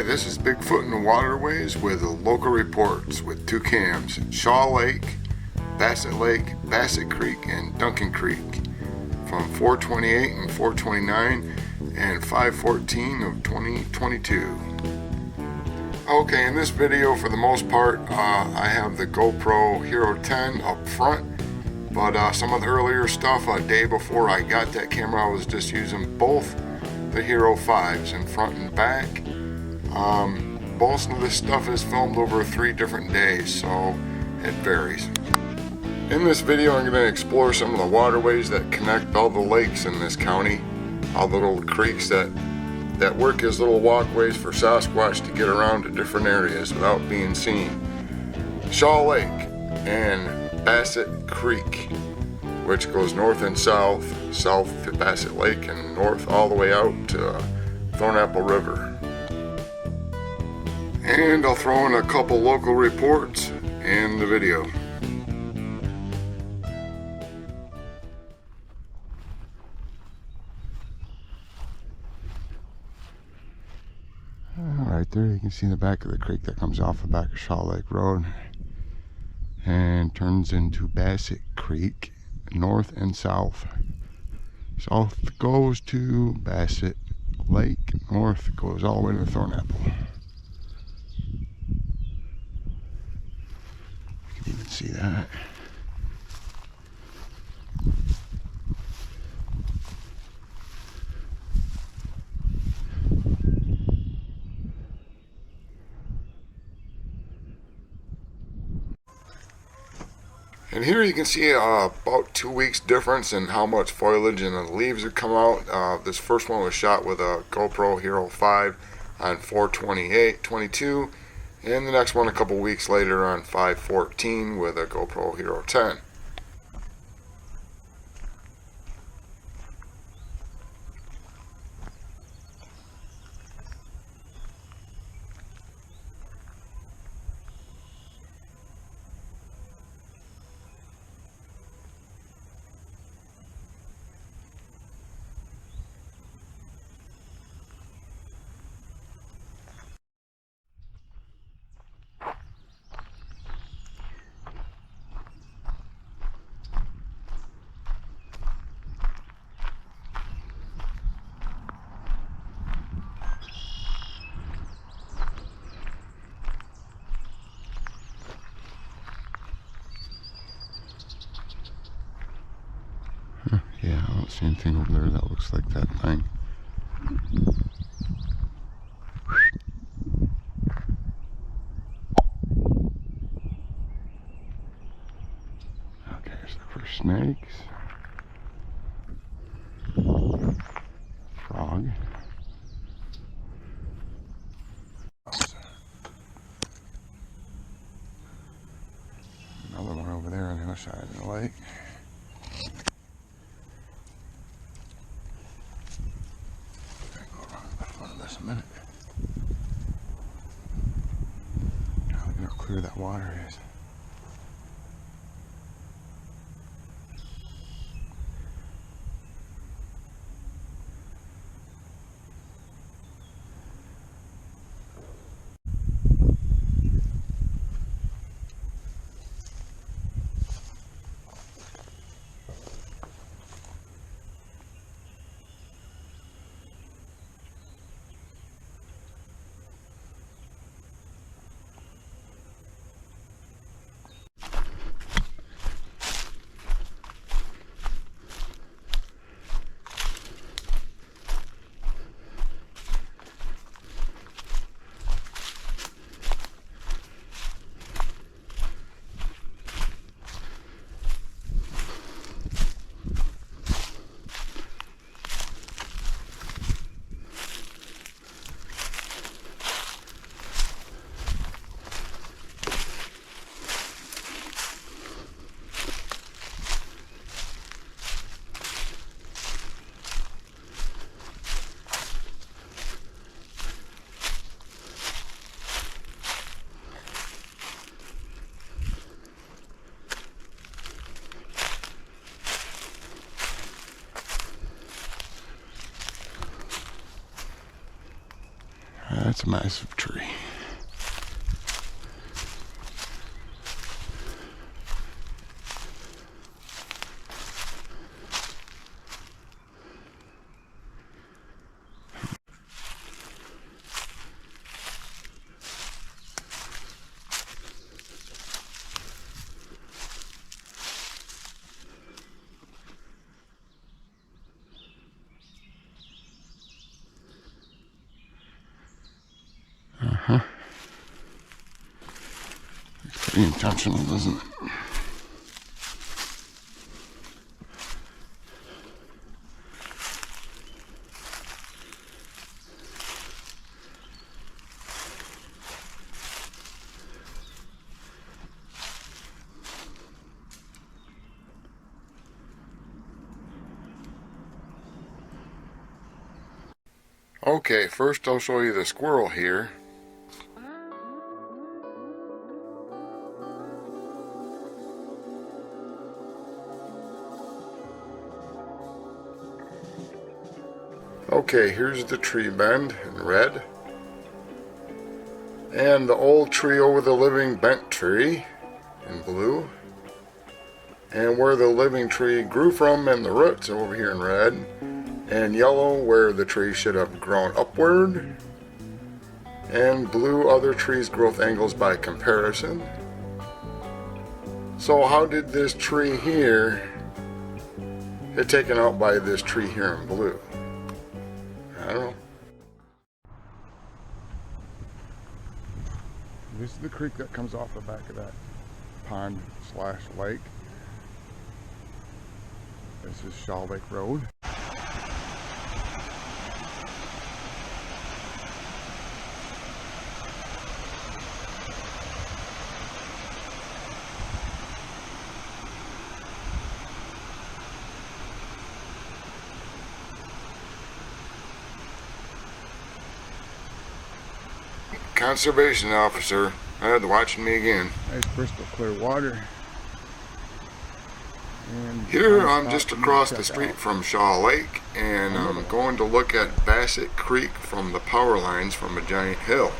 This is Bigfoot in the Waterways with local reports with two cams: Shaw Lake, Basset Lake, Basset Creek, and Duncan Creek from 4/28 and 4/29 and 5/14 of 2022. Okay, in this video, for the most part, I have the GoPro Hero 10 up front, but some of the earlier stuff, a day before I got that camera, I was just using both the Hero 5s in front and back. Most of this stuff is filmed over 3 different days, so it varies. In this video, I'm going to explore some of the waterways that connect all the lakes in this county, all the little creeks that work as little walkways for Sasquatch to get around to different areas without being seen. Shaw Lake and Basset Creek, which goes north and south to Basset Lake and north all the way out to Thornapple River. And I'll throw in a couple local reports in the video. Right there you can see the back of the creek that comes off the back of Shaw Lake Road and turns into Basset Creek, north and south. South goes to Basset Lake, north goes all the way to Thornapple. You can see that. And here you can see about 2 weeks difference in how much foliage and the leaves have come out. This first one was shot with a GoPro Hero 5 on 4/28/22, and the next one a couple weeks later on 5/14 with a GoPro Hero 10. Yeah, I don't see anything over there that looks like that thing. Okay, let's look for snakes. Frog. Another one over there on the other side of the lake. A minute. Look how clear that water is. That's a massive tree. It's pretty intentional, doesn't it? Okay, first I'll show you the squirrel here. Okay, here's the tree bend in red. And the old tree over the living bent tree in blue. And where the living tree grew from and the roots over here in red. And yellow where the tree should have grown upward. And blue other trees' growth angles by comparison. So how did this tree here get taken out by this tree here in blue? I don't know. This is the creek that comes off the back of that pond slash lake. This is Shaw Lake Road. Conservation officer watching me again. Nice crystal clear water. And here I'm just across the street from Shaw Lake, and I'm going to look at Basset Creek from the power lines from a giant hill.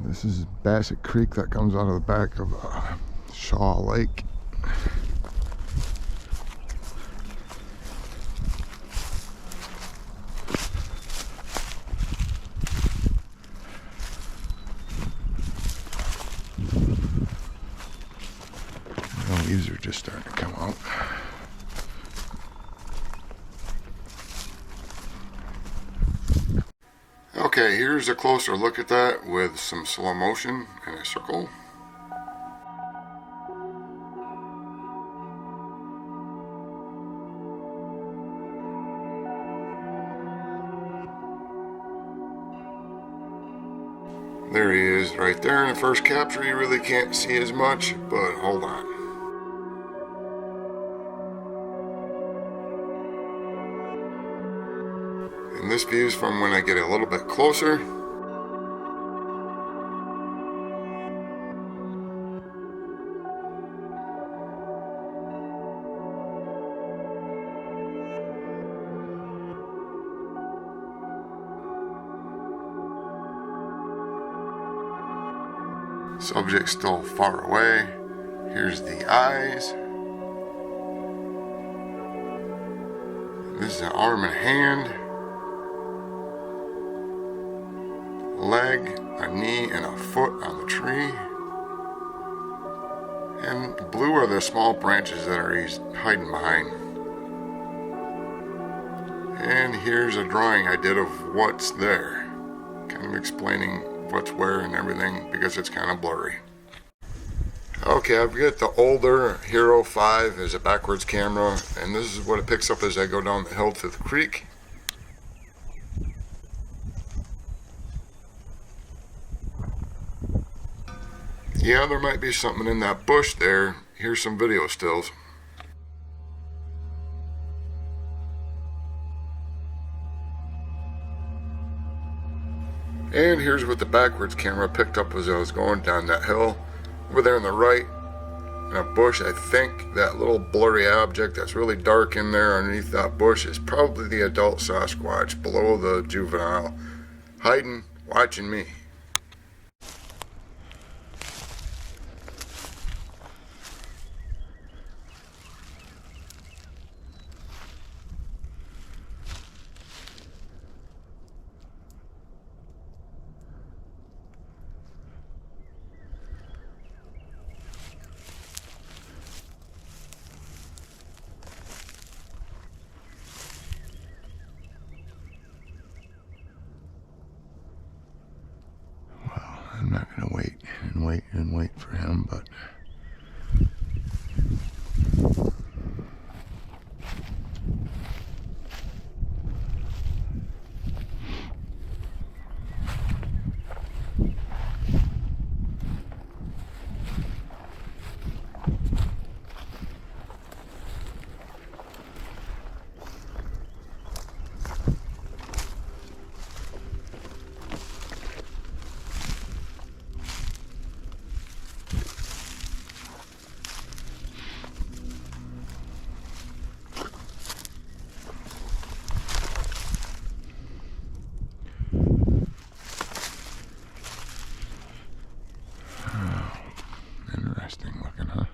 This is Basset Creek that comes out of the back of Shaw Lake. The leaves are just starting to come out. Okay, here's a closer look at that with some slow motion and a circle. There he is, right there in the first capture. You really can't see as much, but hold on. And this view is from when I get a little bit closer. Subject still far away. Here's the eyes. This is an arm and hand, leg, a knee, and a foot on the tree. And blue are the small branches that he's hiding behind. And here's a drawing I did of what's there, kind of explaining what's where and everything because it's kind of blurry. Okay, I've got the older Hero 5 as a backwards camera, and this is what it picks up as I go down the hill to the creek. Yeah, there might be something in that bush there. Here's some video stills. And here's what the backwards camera picked up as I was going down that hill. Over there on the right, in a bush, I think that little blurry object that's really dark in there underneath that bush is probably the adult Sasquatch below the juvenile, hiding, watching me. I'm not going to wait for him, but interesting looking, huh?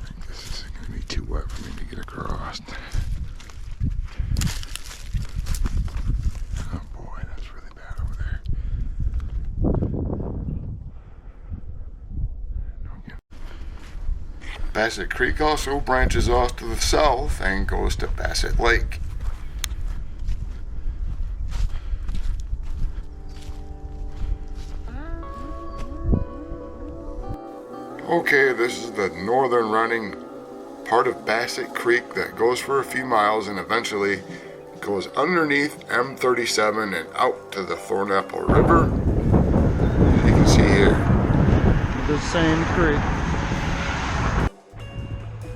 I think this is going to be too wet for me to get across. Oh boy, that's really bad over there. Basset Creek also branches off to the south and goes to Basset Lake. Okay, this is the northern running part of Basset Creek that goes for a few miles and eventually goes underneath M37 and out to the Thornapple River. You can see here. The same creek.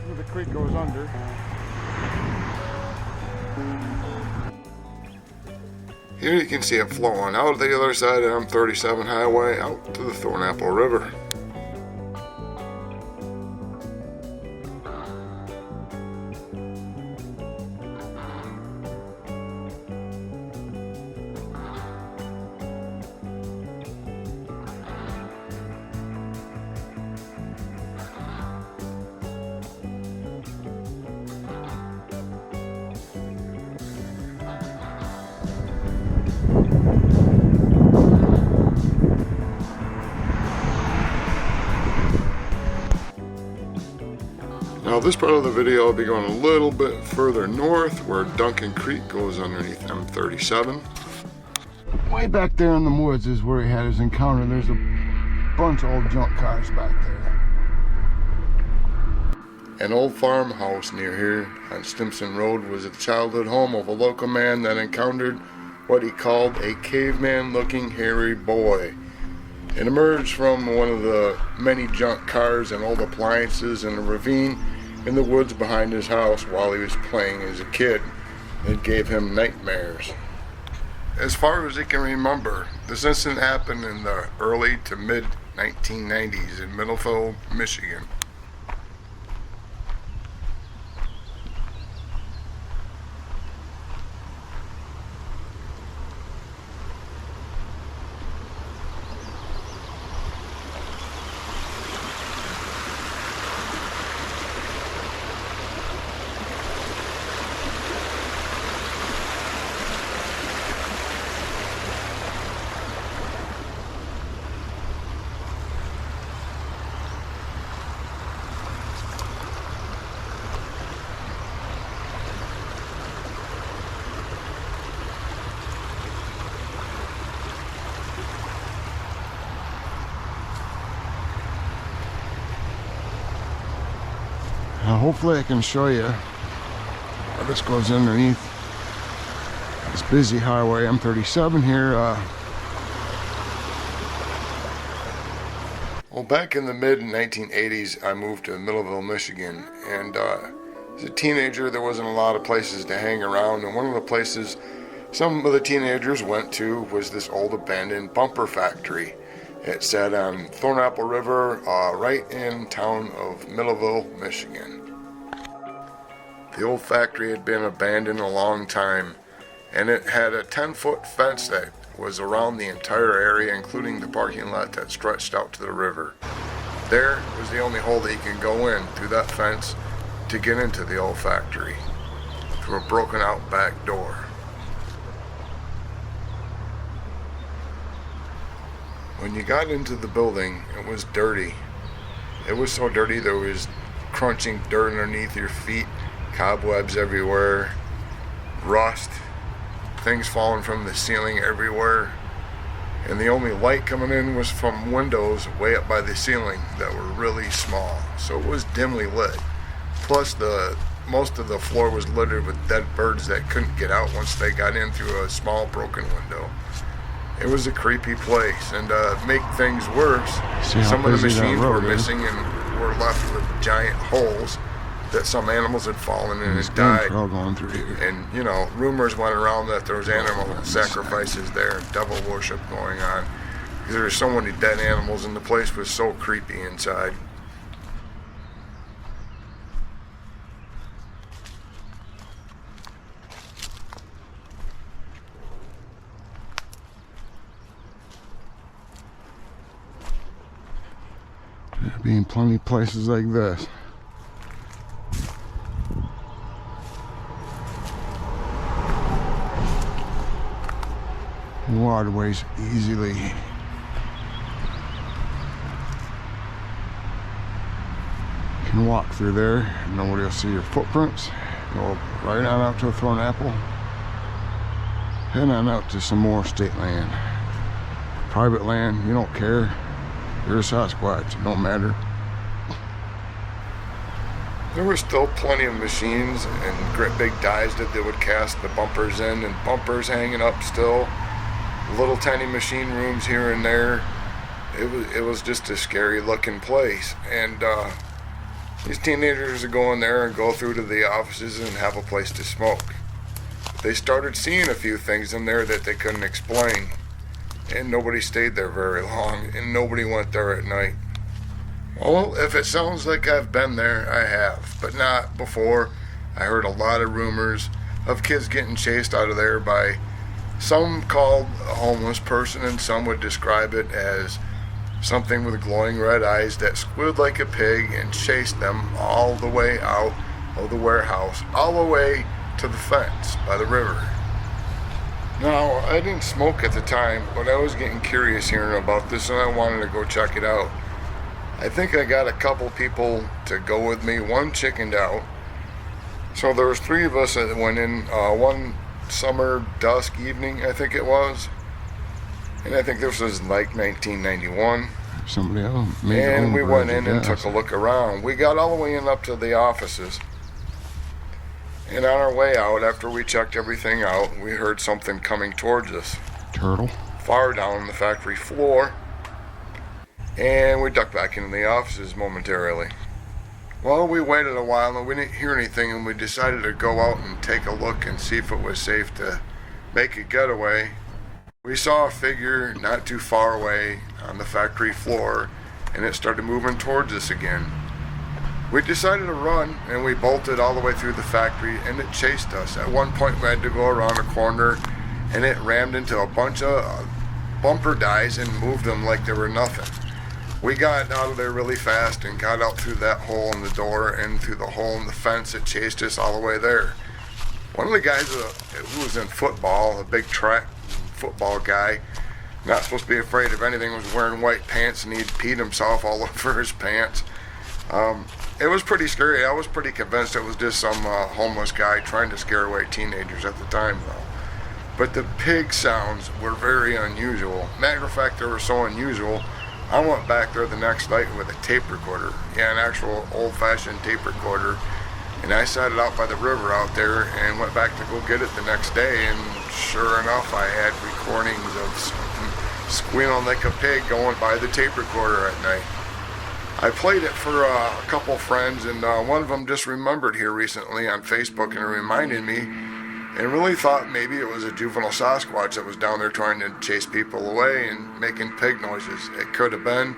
Where the creek goes under. Here you can see it flowing out the other side of M37 Highway out to the Thornapple River. Now this part of the video I'll be going a little bit further north where Duncan Creek goes underneath M37. Way back there in the woods is where he had his encounter. There's a bunch of old junk cars back there. An old farmhouse near here on Stimson Road was the childhood home of a local man that encountered what he called a caveman-looking hairy boy. It emerged from one of the many junk cars and old appliances in a ravine in the woods behind his house while he was playing as a kid. It gave him nightmares. As far as he can remember, this incident happened in the early to mid 1990s in Middleville, Michigan. Hopefully I can show you how this goes underneath this busy highway, M37 here. Well, back in the mid 1980s, I moved to Middleville, Michigan, and as a teenager, there wasn't a lot of places to hang around, and one of the places some of the teenagers went to was this old abandoned bumper factory. It sat on Thornapple River, right in town of Middleville, Michigan. The old factory had been abandoned a long time, and it had a 10-foot fence that was around the entire area, including the parking lot that stretched out to the river. There was the only hole that you could go in through that fence to get into the old factory, through a broken out back door. When you got into the building, it was dirty. It was so dirty there was crunching dirt underneath your feet, cobwebs everywhere, rust, things falling from the ceiling everywhere. And the only light coming in was from windows way up by the ceiling that were really small. So it was dimly lit. Plus most of the floor was littered with dead birds that couldn't get out once they got in through a small broken window. It was a creepy place, and to make things worse, some of the machines were missing and were left with giant holes that some animals had fallen in and died. Going through here. And, you know, rumors went around that there was animal sacrifices there and devil worship going on, because there were so many dead animals, and the place was so creepy inside. There'll be plenty of places like this. Waterways easily. You can walk through there, nobody will see your footprints. Go right on out to Thornapple, head on out to some more state land. Private land, you don't care. You're a Sasquatch, it don't matter. There were still plenty of machines and great big dies that they would cast the bumpers in, and bumpers hanging up still. Little tiny machine rooms here and there. It was just a scary looking place. And these teenagers would go in there and go through to the offices and have a place to smoke. They started seeing a few things in there that they couldn't explain. And nobody stayed there very long, and nobody went there at night. Well, if it sounds like I've been there, I have, but not before. I heard a lot of rumors of kids getting chased out of there by some called a homeless person, and some would describe it as something with glowing red eyes that squealed like a pig and chased them all the way out of the warehouse, all the way to the fence by the river. Now, I didn't smoke at the time, but I was getting curious hearing about this, and I wanted to go check it out. I think I got a couple people to go with me. One chickened out. So there was 3 of us that went in one summer dusk evening, I think it was. And I think this was like 1991. Somebody else made and we went in and took a look around. We got all the way in up to the offices. And on our way out, after we checked everything out, we heard something coming towards us. Turtle. Far down the factory floor. And we ducked back into the offices momentarily. Well, we waited a while and we didn't hear anything, and we decided to go out and take a look and see if it was safe to make a getaway. We saw a figure not too far away on the factory floor, and it started moving towards us again. We decided to run, and we bolted all the way through the factory, and it chased us. At one point we had to go around a corner, and it rammed into a bunch of bumper dies and moved them like they were nothing. We got out of there really fast and got out through that hole in the door and through the hole in the fence. It chased us all the way there. One of the guys who was in football, a big track football guy, not supposed to be afraid of anything, was wearing white pants, and he'd peed himself all over his pants. It was pretty scary. I was pretty convinced it was just some homeless guy trying to scare away teenagers at the time, though. But the pig sounds were very unusual. Matter of fact, they were so unusual, I went back there the next night with a tape recorder. Yeah, an actual old-fashioned tape recorder. And I set it out by the river out there and went back to go get it the next day. And sure enough, I had recordings of squealing like a pig going by the tape recorder at night. I played it for a couple friends, and one of them just remembered here recently on Facebook and reminded me, and really thought maybe it was a juvenile Sasquatch that was down there trying to chase people away and making pig noises. It could have been.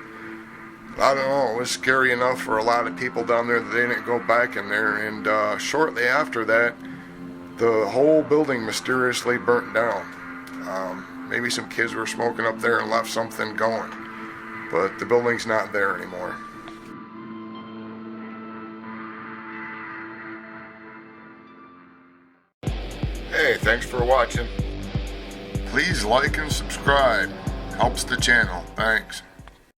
I don't know. It was scary enough for a lot of people down there that they didn't go back in there. And shortly after that, the whole building mysteriously burnt down. Maybe some kids were smoking up there and left something going. But the building's not there anymore. Hey, thanks for watching. Please like and subscribe. Helps the channel. Thanks.